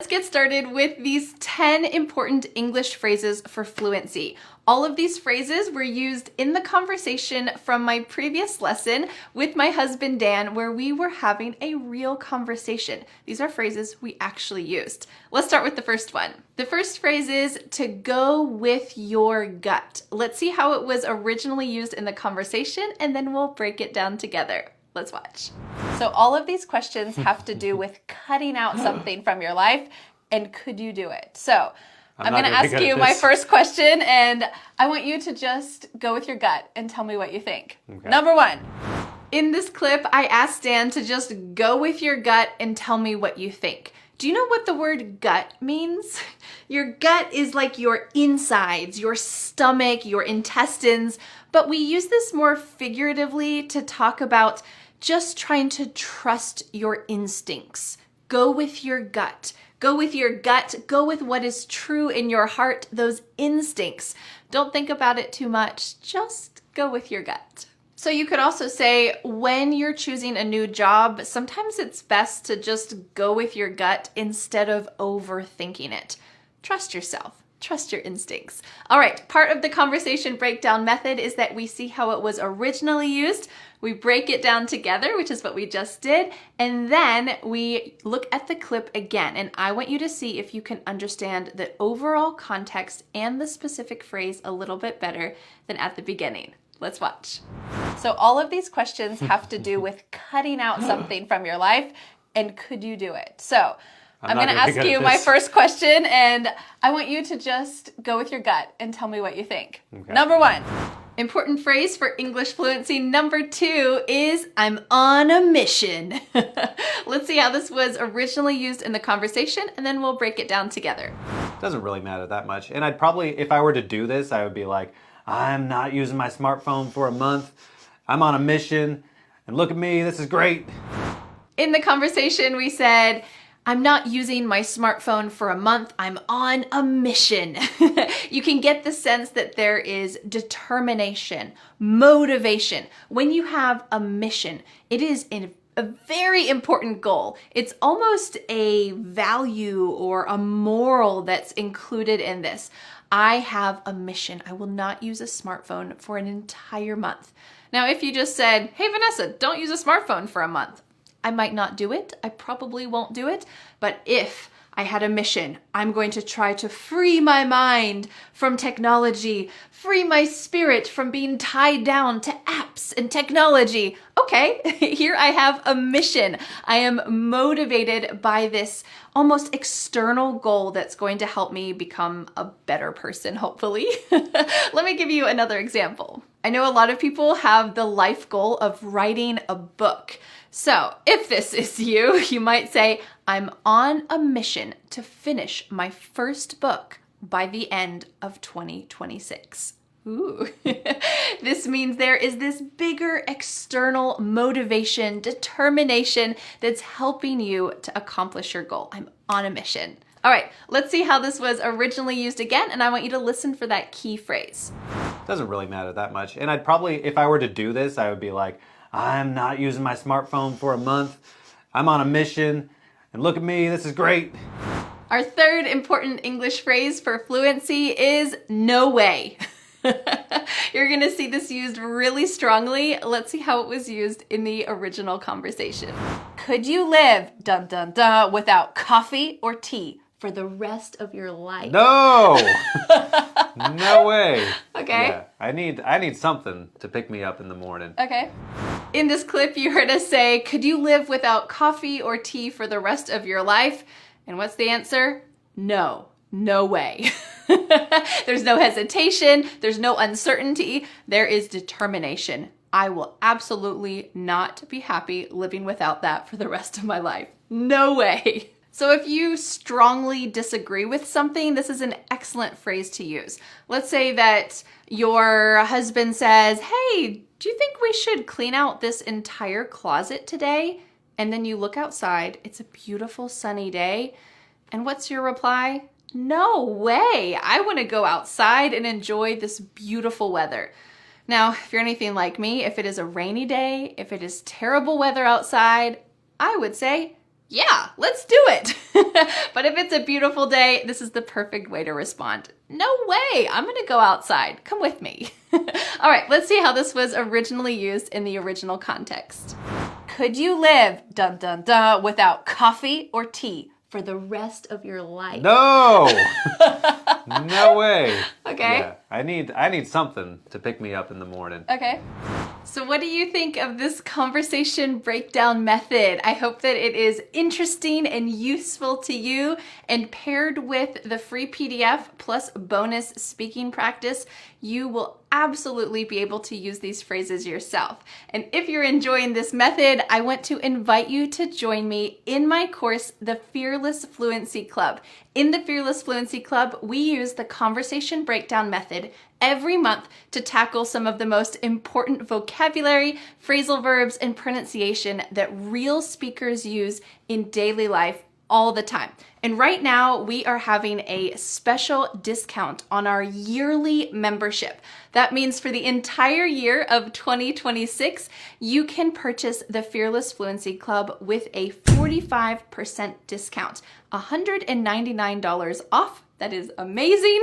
Let's get started with these 10 important English phrases for fluency. All of these phrases were used in the conversation from my previous lesson with my husband Dan, where we were having a real conversation. These are phrases we actually used. Let's start with the first one. The first phrase is to go with your gut. Let's see how it was originally used in the conversation, and then we'll break it down together. Let's watch. So all of these questions have to do with cutting out something from your life, and could you do it? So I'm going to ask you my first question, and I want you to just go with your gut and tell me what you think. Okay. Number one, in this clip, I asked Dan to just go with your gut and tell me what you think. Do you know what the word gut means? Your gut is like your insides, your stomach, your intestines, but we use this more figuratively to talk about just trying to trust your instincts. Go with your gut. Go with your gut. Go with what is true in your heart, those instincts. Don't think about it too much. Just go with your gut. So you could also say when you're choosing a new job, sometimes it's best to just go with your gut instead of overthinking it. Trust yourself. Trust your instincts. All right, part of the conversation breakdown method is that we see how it was originally used. We break it down together, which is what we just did, and then we look at the clip again. And I want you to see if you can understand the overall context and the specific phrase a little bit better than at the beginning. Let's watch. So all of these questions have to do with cutting out something from your life, and could you do it? So I'm going to ask you my first question, and I want you to just go with your gut and tell me what you think. Okay. Number one, important phrase for English fluency. Number two is I'm on a mission. Let's see how this was originally used in the conversation, and then we'll break it down together. Doesn't really matter that much. And I'd probably, if I were to do this, I would be like, I'm not using my smartphone for a month. I'm on a mission, and look at me, this is great. In the conversation, we said, I'm not using my smartphone for a month. I'm on a mission. You can get the sense that there is determination, motivation. When you have a mission, it is a very important goal. It's almost a value or a moral that's included in this. I have a mission. I will not use a smartphone for an entire month. Now, if you just said, hey, Vanessa, don't use a smartphone for a month, I might not do it. I probably won't do it. But if I had a mission, I'm going to try to free my mind from technology, free my spirit from being tied down to apps and technology. Okay, here I have a mission. I am motivated by this almost external goal that's going to help me become a better person, hopefully. Let me give you another example. I know a lot of people have the life goal of writing a book. So if this is you, you might say, I'm on a mission to finish my first book by the end of 2026. Ooh. This means there is this bigger external motivation, determination that's helping you to accomplish your goal. I'm on a mission. All right, let's see how this was originally used again, and I want you to listen for that key phrase. Doesn't really matter that much. And I'd probably, if I were to do this, I would be like, I'm not using my smartphone for a month. I'm on a mission, and look at me, this is great. Our third important English phrase for fluency is no way. You're going to see this used really strongly. Let's see how it was used in the original conversation. Could you live, dun dun dun, without coffee or tea for the rest of your life? No! No way. Okay. Yeah, I need something to pick me up in the morning. Okay. In this clip, you heard us say, could you live without coffee or tea for the rest of your life? And what's the answer? No. No way. There's no hesitation. There's no uncertainty. There is determination. I will absolutely not be happy living without that for the rest of my life. No way. So if you strongly disagree with something, this is an excellent phrase to use. Let's say that your husband says, hey, do you think we should clean out this entire closet today? And then you look outside, it's a beautiful sunny day. And what's your reply? No way. I want to go outside and enjoy this beautiful weather. Now, if you're anything like me, if it is a rainy day, if it is terrible weather outside, I would say, Yeah, let's do it. But if it's a beautiful day, this is the perfect way to respond. No way, I'm gonna go outside. Come with me. All right, let's see how this was originally used in the original context. Could you live, dun dun dun, without coffee or tea for the rest of your life? No! No way. Okay. Yeah, I need something to pick me up in the morning. Okay. So what do you think of this conversation breakdown method? I hope that it is interesting and useful to you, and paired with the free PDF plus bonus speaking practice, you will absolutely be able to use these phrases yourself. And if you're enjoying this method, I want to invite you to join me in my course, the Fearless Fluency Club. In the Fearless Fluency Club, we use the conversation breakdown method every month to tackle some of the most important vocabulary, phrasal verbs, and pronunciation that real speakers use in daily life all the time. And right now we are having a special discount on our yearly membership. That means for the entire year of 2026, you can purchase the Fearless Fluency Club with a 45% discount, $199 off. That is amazing.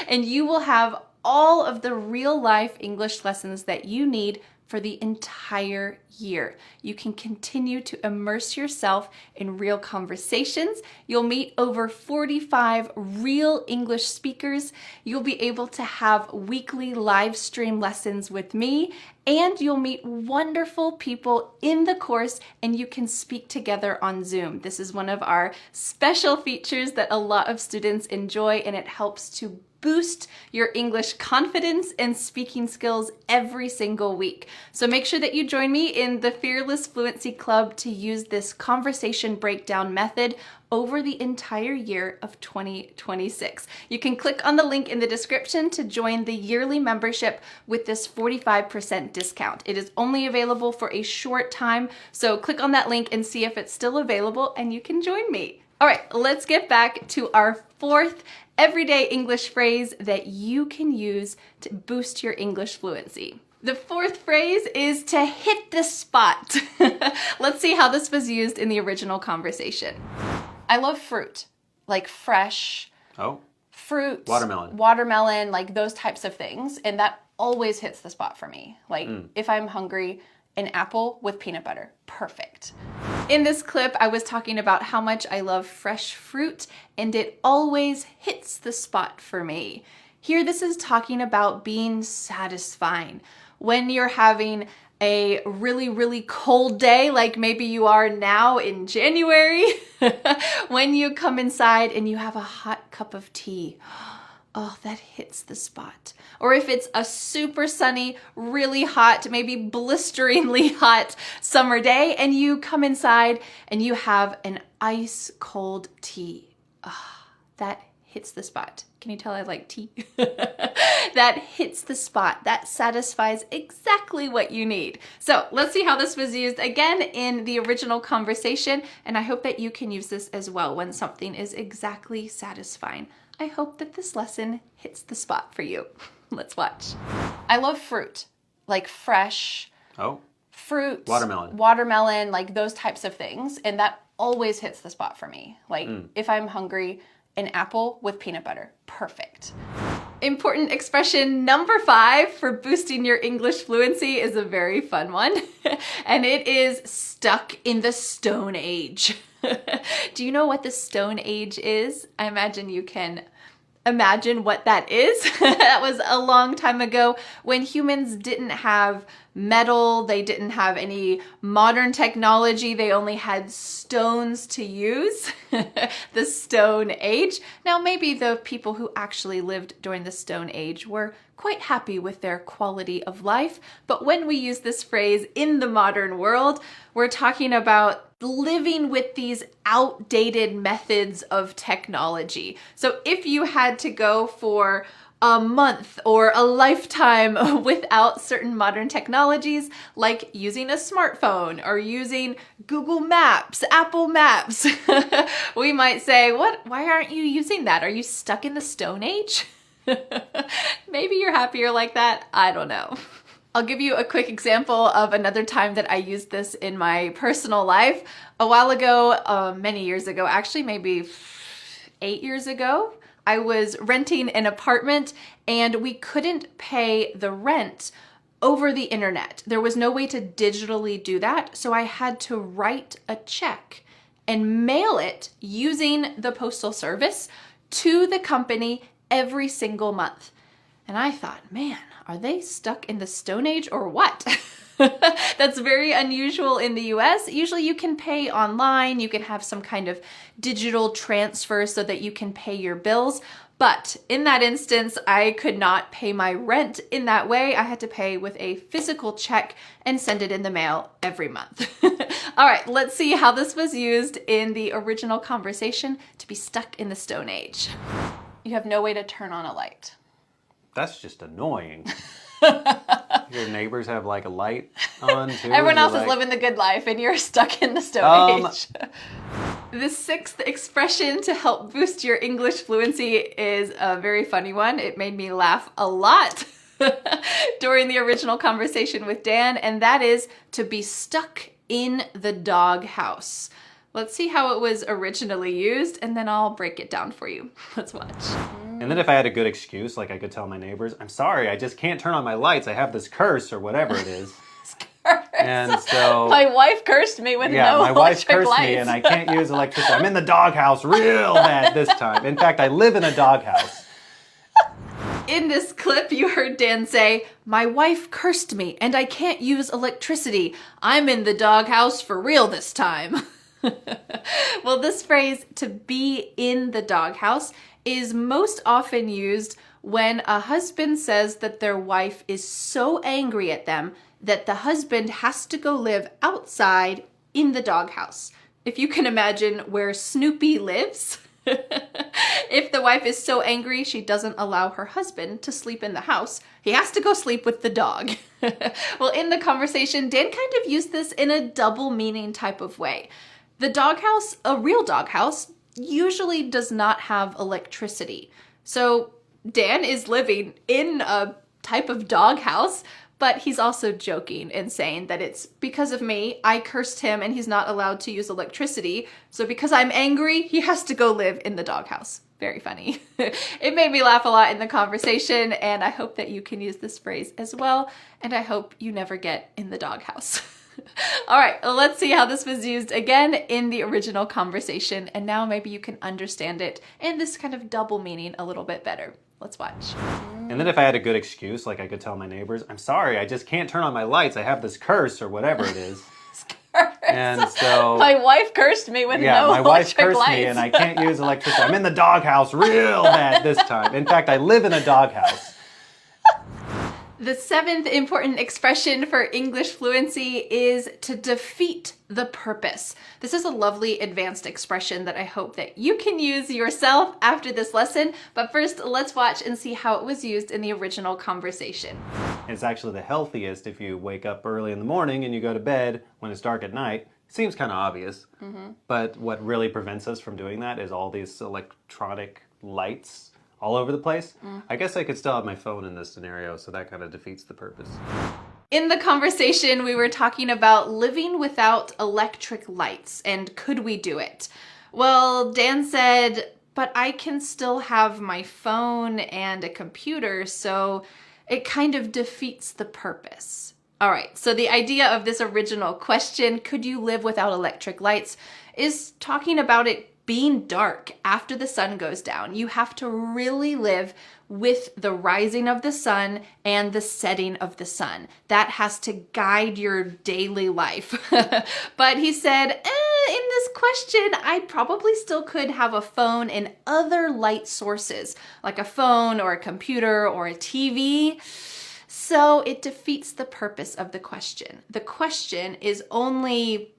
And you will have all of the real life English lessons that you need for the entire year. You can continue to immerse yourself in real conversations. You'll meet over 45 real English speakers. You'll be able to have weekly live stream lessons with me, and you'll meet wonderful people in the course, and you can speak together on Zoom. This is one of our special features that a lot of students enjoy, and it helps to boost your English confidence and speaking skills every single week. So make sure that you join me in the Fearless Fluency Club to use this conversation breakdown method over the entire year of 2026. You can click on the link in the description to join the yearly membership with this 45% discount. It is only available for a short time, so click on that link and see if it's still available and you can join me. All right, let's get back to our fourth everyday English phrase that you can use to boost your English fluency. The fourth phrase is to hit the spot. Let's see how this was used in the original conversation. I love fruit, like fresh fruit, watermelon, like those types of things. And that always hits the spot for me. Like if I'm hungry, an apple with peanut butter, perfect. In this clip, I was talking about how much I love fresh fruit, and it always hits the spot for me. Here, this is talking about being satisfying. When you're having a really, really cold day, like maybe you are now in January, when you come inside and you have a hot cup of tea, oh, that hits the spot. Or if it's a super sunny, really hot, maybe blisteringly hot summer day, and you come inside and you have an ice cold tea. Oh, that hits the spot. Can you tell I like tea? That hits the spot. That satisfies exactly what you need. So let's see how this was used again in the original conversation, and I hope that you can use this as well when something is exactly satisfying. I hope that this lesson hits the spot for you. Let's watch. I love fruit, like fresh fruit, watermelon, like those types of things. And that always hits the spot for me. Like if I'm hungry, an apple with peanut butter, perfect. Important expression number 5 for boosting your English fluency is a very fun one. And it is stuck in the Stone Age. Do you know what the Stone Age is? I imagine you can imagine what that is. That was a long time ago when humans didn't have metal, they didn't have any modern technology, they only had stones to use. The Stone Age. Now maybe the people who actually lived during the Stone Age were quite happy with their quality of life, but when we use this phrase in the modern world, we're talking about living with these outdated methods of technology. So if you had to go for a month or a lifetime without certain modern technologies, like using a smartphone or using Google Maps, Apple Maps, we might say, why aren't you using that? Are you stuck in the Stone Age? Maybe you're happier like that. I don't know. I'll give you a quick example of another time that I used this in my personal life. A while ago, many years ago, actually maybe 8 years ago, I was renting an apartment and we couldn't pay the rent over the internet. There was no way to digitally do that, so I had to write a check and mail it using the postal service to the company every single month. And I thought, man, are they stuck in the Stone Age or what? That's very unusual in the US. Usually you can pay online, you can have some kind of digital transfer so that you can pay your bills. But in that instance, I could not pay my rent in that way. I had to pay with a physical check and send it in the mail every month. All right, let's see how this was used in the original conversation to be stuck in the Stone Age. You have no way to turn on a light. That's just annoying. Your neighbors have like a light on too. Everyone else is living the good life and you're stuck in the Stone Age. The sixth expression to help boost your English fluency is a very funny one. It made me laugh a lot during the original conversation with Dan, and that is to be stuck in the doghouse. Let's see how it was originally used, and then I'll break it down for you. Let's watch. And then if I had a good excuse, like I could tell my neighbors, I'm sorry, I just can't turn on my lights. I have this curse or whatever it is. And so my wife cursed me with no my wife electric cursed lights. me and I can't use electricity. I'm in the doghouse real bad this time. In fact, I live in a doghouse. In this clip, you heard Dan say, my wife cursed me and I can't use electricity. I'm in the doghouse for real this time. Well, this phrase, to be in the doghouse, is most often used when a husband says that their wife is so angry at them that the husband has to go live outside in the doghouse. If you can imagine where Snoopy lives, if the wife is so angry she doesn't allow her husband to sleep in the house, he has to go sleep with the dog. Well, in the conversation, Dan kind of used this in a double meaning type of way. The doghouse, a real doghouse, usually does not have electricity. So Dan is living in a type of doghouse, but he's also joking and saying that it's because of me, I cursed him and he's not allowed to use electricity. So because I'm angry, he has to go live in the doghouse. Very funny. It made me laugh a lot in the conversation, and I hope that you can use this phrase as well. And I hope you never get in the doghouse. All right, well, let's see how this was used again in the original conversation. And now maybe you can understand it and this kind of double meaning a little bit better. Let's watch. And then if I had a good excuse, like I could tell my neighbors, I'm sorry, I just can't turn on my lights. I have this curse or whatever it is. And so my wife cursed me with no my wife electric cursed lights. me and I can't use electricity. I'm in the doghouse real bad this time. In fact, I live in a doghouse. The seventh important expression for English fluency is to defeat the purpose. This is a lovely advanced expression that I hope that you can use yourself after this lesson. But first, let's watch and see how it was used in the original conversation. It's actually the healthiest if you wake up early in the morning and you go to bed when it's dark at night. Seems kind of obvious. But what really prevents us from doing that is all these electronic lights all over the place. I guess I could still have my phone in this scenario, so that kind of defeats the purpose. In the conversation, we were talking about living without electric lights and could we do it? Well, Dan said, but I can still have my phone and a computer, so it kind of defeats the purpose. All right, so the idea of this original question, could you live without electric lights, is talking about it being dark after the sun goes down. You have to really live with the rising of the sun and the setting of the sun. That has to guide your daily life. But he said, in this question, I probably still could have a phone and other light sources, like a phone or a computer or a TV. So it defeats the purpose of the question. The question is only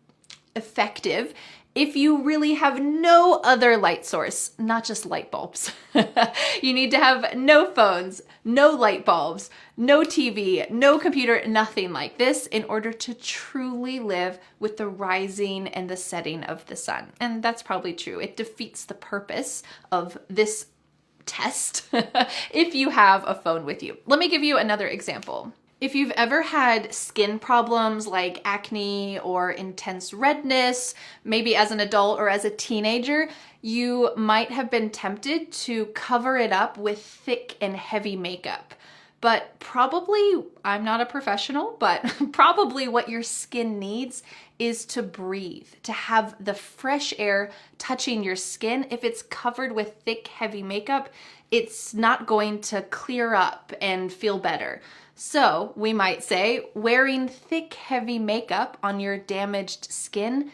effective if you really have no other light source, not just light bulbs. You need to have no phones, no light bulbs, no TV, no computer, nothing like this in order to truly live with the rising and the setting of the sun. And that's probably true. It defeats the purpose of this test if you have a phone with you. Let me give you another example. If you've ever had skin problems like acne or intense redness, maybe as an adult or as a teenager, you might have been tempted to cover it up with thick and heavy makeup. But probably, I'm not a professional, but probably what your skin needs is to breathe, to have the fresh air touching your skin. If it's covered with thick, heavy makeup, it's not going to clear up and feel better. So we might say wearing thick, heavy makeup on your damaged skin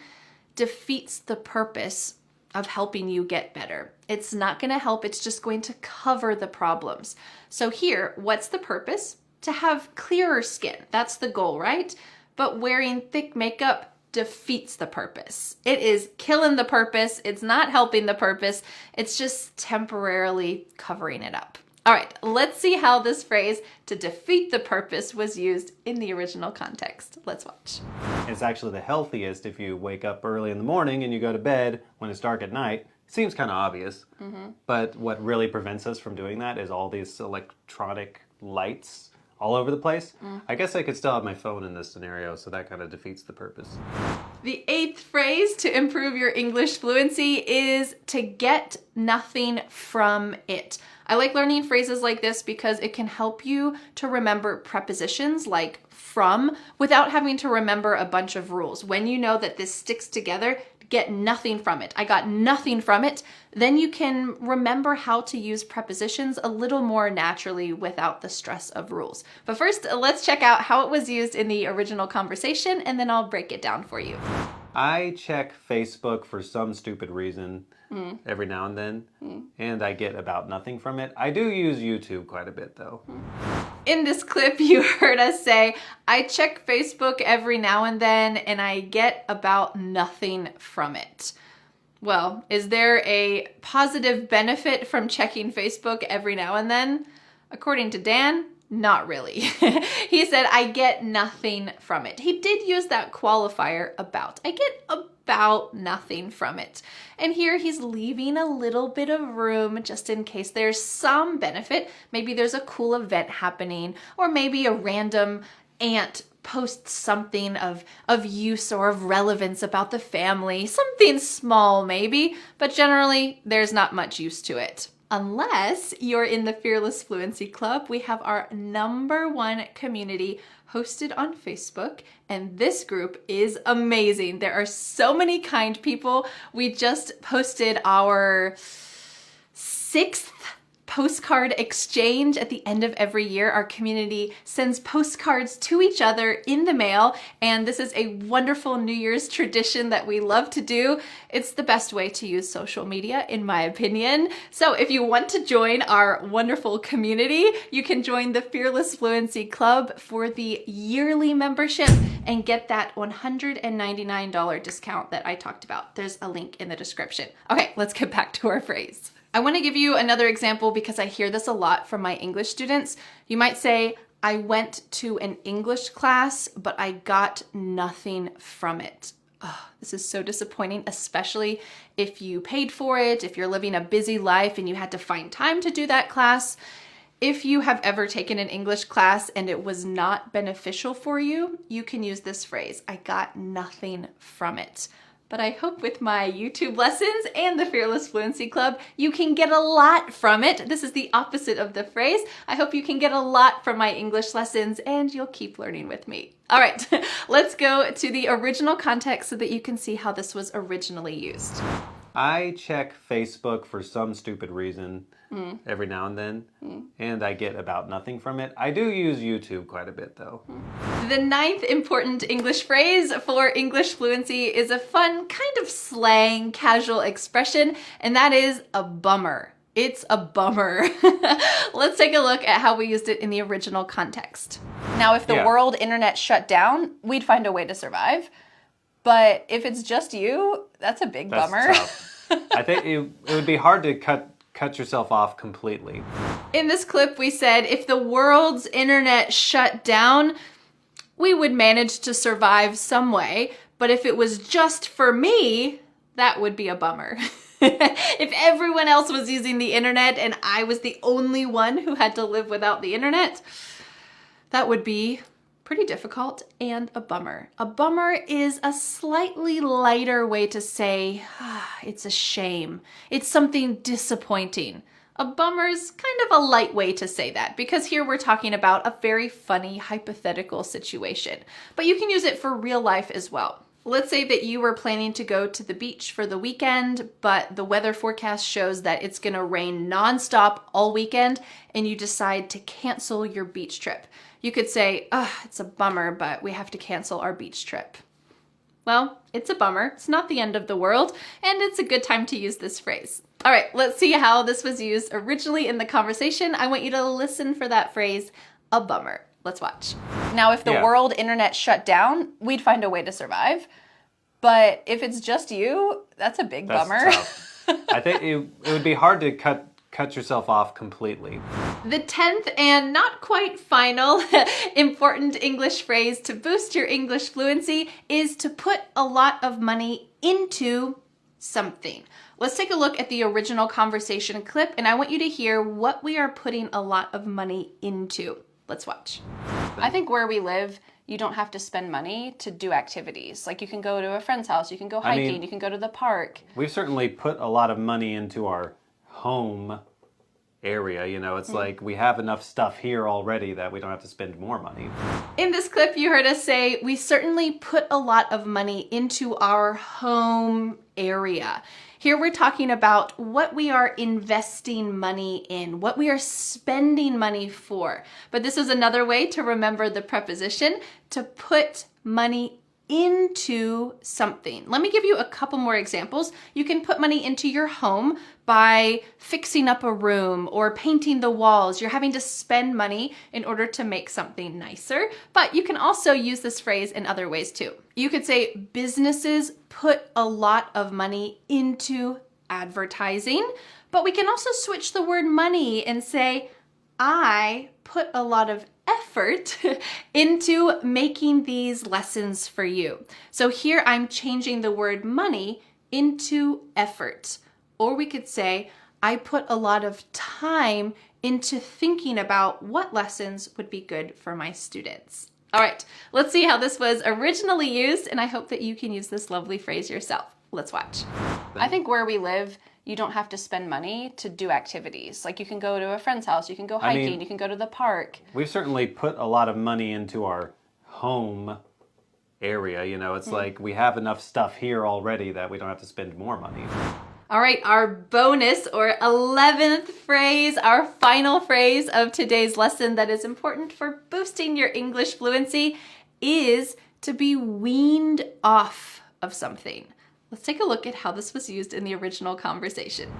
defeats the purpose of helping you get better. It's not going to help. It's just going to cover the problems. So here, what's the purpose? To have clearer skin. That's the goal, right? But wearing thick makeup defeats the purpose. It is killing the purpose. It's not helping the purpose. It's just temporarily covering it up. All right, let's see how this phrase to defeat the purpose was used in the original context. Let's watch. It's actually the healthiest if you wake up early in the morning and you go to bed when it's dark at night. Seems kind of obvious, but what really prevents us from doing that is all these electronic lights all over the place. I guess I could still have my phone in this scenario, so that kind of defeats the purpose. The 8th phrase to improve your English fluency is to get nothing from it. I like learning phrases like this because it can help you to remember prepositions like from without having to remember a bunch of rules. When you know that this sticks together, get nothing from it. I got nothing from it. Then you can remember how to use prepositions a little more naturally without the stress of rules. But first, let's check out how it was used in the original conversation, and then I'll break it down for you. I check Facebook for some stupid reason every now and then, and I get about nothing from it. I do use YouTube quite a bit, though. In this clip, you heard us say, I check Facebook every now and then, and I get about nothing from it. Well, is there a positive benefit from checking Facebook every now and then? According to Dan, not really. He said, I get nothing from it. He did use that qualifier about. I get about nothing from it. And here he's leaving a little bit of room just in case there's some benefit. Maybe there's a cool event happening, or maybe a random aunt posts something of use or of relevance about the family. Something small maybe, but generally there's not much use to it. Unless you're in the Fearless Fluency Club, we have our #1 community hosted on Facebook, and this group is amazing. There are so many kind people. We just posted our 6th postcard exchange at the end of every year. Our community sends postcards to each other in the mail, and this is a wonderful New Year's tradition that we love to do. It's the best way to use social media, in my opinion. So if you want to join our wonderful community, you can join the Fearless Fluency Club for the yearly membership and get that $199 discount that I talked about. There's a link in the description. Okay, let's get back to our phrase. I want to give you another example because I hear this a lot from my English students. You might say, I went to an English class, but I got nothing from it. Oh, this is so disappointing, especially if you paid for it, if you're living a busy life and you had to find time to do that class. If you have ever taken an English class and it was not beneficial for you, you can use this phrase, I got nothing from it. But I hope with my YouTube lessons and the Fearless Fluency Club, you can get a lot from it. This is the opposite of the phrase. I hope you can get a lot from my English lessons and you'll keep learning with me. All right, let's go to the original context so that you can see how this was originally used. I check Facebook for some stupid reason every now and then, and I get about nothing from it. I do use YouTube quite a bit, though. The 9th important English phrase for English fluency is a fun, kind of slang, casual expression, and that is a bummer. It's a bummer. Let's take a look at how we used it in the original context. Now, if the world internet shut down, we'd find a way to survive. But if it's just you, that's a big bummer. Tough. I think it would be hard to cut yourself off completely. In this clip, we said if the world's internet shut down, we would manage to survive some way. But if it was just for me, that would be a bummer. If everyone else was using the internet and I was the only one who had to live without the internet, That would be pretty difficult and a bummer. A bummer is a slightly lighter way to say, it's a shame. It's something disappointing. A bummer's kind of a light way to say that because here we're talking about a very funny hypothetical situation. But you can use it for real life as well. Let's say that you were planning to go to the beach for the weekend, but the weather forecast shows that it's going to rain nonstop all weekend, and you decide to cancel your beach trip. You could say, it's a bummer, but we have to cancel our beach trip. Well, it's a bummer. It's not the end of the world, and it's a good time to use this phrase. All right, let's see how this was used originally in the conversation. I want you to listen for that phrase, a bummer. Let's watch. Now, if the world internet shut down, we'd find a way to survive. But if it's just you, that's a big bummer. Tough. I think it would be hard to cut yourself off completely. The 10th and not quite final important English phrase to boost your English fluency is to put a lot of money into something. Let's take a look at the original conversation clip, and I want you to hear what we are putting a lot of money into. Let's watch. I think where we live, you don't have to spend money to do activities. Like you can go to a friend's house, you can go hiking, you can go to the park. We've certainly put a lot of money into our home area. It's like we have enough stuff here already that we don't have to spend more money. In this clip, you heard us say, we certainly put a lot of money into our home area. Here we're talking about what we are investing money in, what we are spending money for. But this is another way to remember the preposition, to put money into something. Let me give you a couple more examples. You can put money into your home by fixing up a room or painting the walls. You're having to spend money in order to make something nicer, but you can also use this phrase in other ways too. You could say businesses put a lot of money into advertising, but we can also switch the word money and say, I put a lot of effort into making these lessons for you. So here I'm changing the word money into effort. Or we could say, I put a lot of time into thinking about what lessons would be good for my students. All right, let's see how this was originally used, and I hope that you can use this lovely phrase yourself. Let's watch. I think where we live, you don't have to spend money to do activities. Like you can go to a friend's house, you can go hiking, you can go to the park. We've certainly put a lot of money into our home area. It's like we have enough stuff here already that we don't have to spend more money. All right, our bonus or 11th phrase, our final phrase of today's lesson that is important for boosting your English fluency is to be weaned off of something. Let's take a look at how this was used in the original conversation.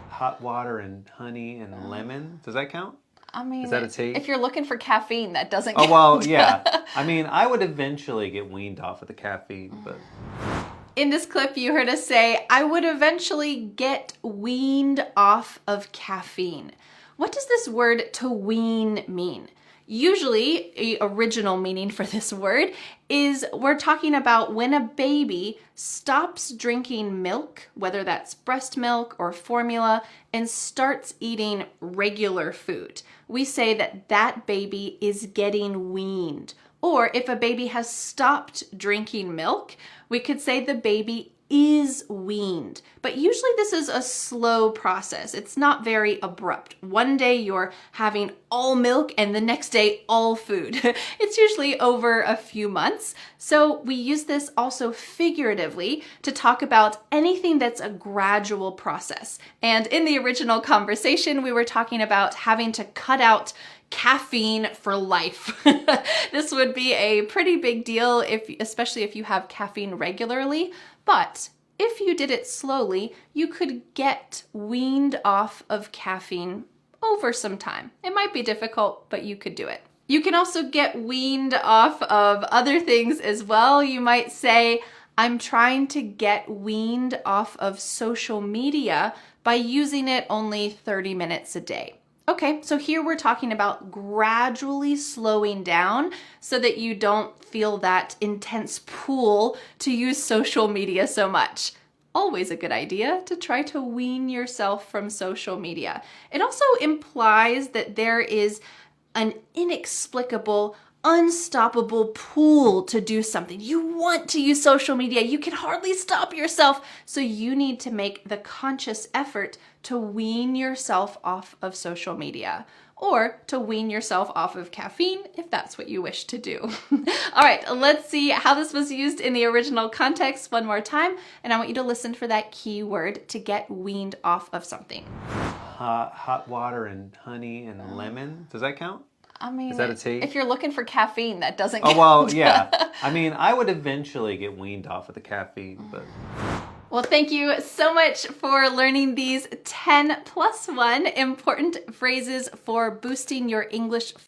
Hot water and honey and lemon. Does that count? I mean, is that a tea? If you're looking for caffeine, that doesn't count. Oh, well, yeah. I mean, I would eventually get weaned off of the caffeine, but... In this clip, you heard us say, I would eventually get weaned off of caffeine. What does this word to wean mean? Usually, the original meaning for this word is we're talking about when a baby stops drinking milk, whether that's breast milk or formula, and starts eating regular food. We say that that baby is getting weaned. Or if a baby has stopped drinking milk, we could say the baby is weaned. But usually this is a slow process. It's not very abrupt. One day you're having all milk and the next day all food. It's usually over a few months. So we use this also figuratively to talk about anything that's a gradual process. And in the original conversation, we were talking about having to cut out caffeine for life. This would be a pretty big deal, especially if you have caffeine regularly. But if you did it slowly, you could get weaned off of caffeine over some time. It might be difficult, but you could do it. You can also get weaned off of other things as well. You might say, I'm trying to get weaned off of social media by using it only 30 minutes a day. Okay, so here we're talking about gradually slowing down so that you don't feel that intense pull to use social media so much. Always a good idea to try to wean yourself from social media. It also implies that there is an inexplicable, unstoppable pull to do something. You want to use social media. You can hardly stop yourself. So you need to make the conscious effort to wean yourself off of social media, or to wean yourself off of caffeine if that's what you wish to do. All right, let's see how this was used in the original context one more time. And I want you to listen for that key word, to get weaned off of something. Hot water and honey and lemon. Does that count? I mean, is that a tea? If you're looking for caffeine, that doesn't Oh, count. well, yeah. I mean, I would eventually get weaned off of the caffeine, but... Well, thank you so much for learning these 10+1 important phrases for boosting your English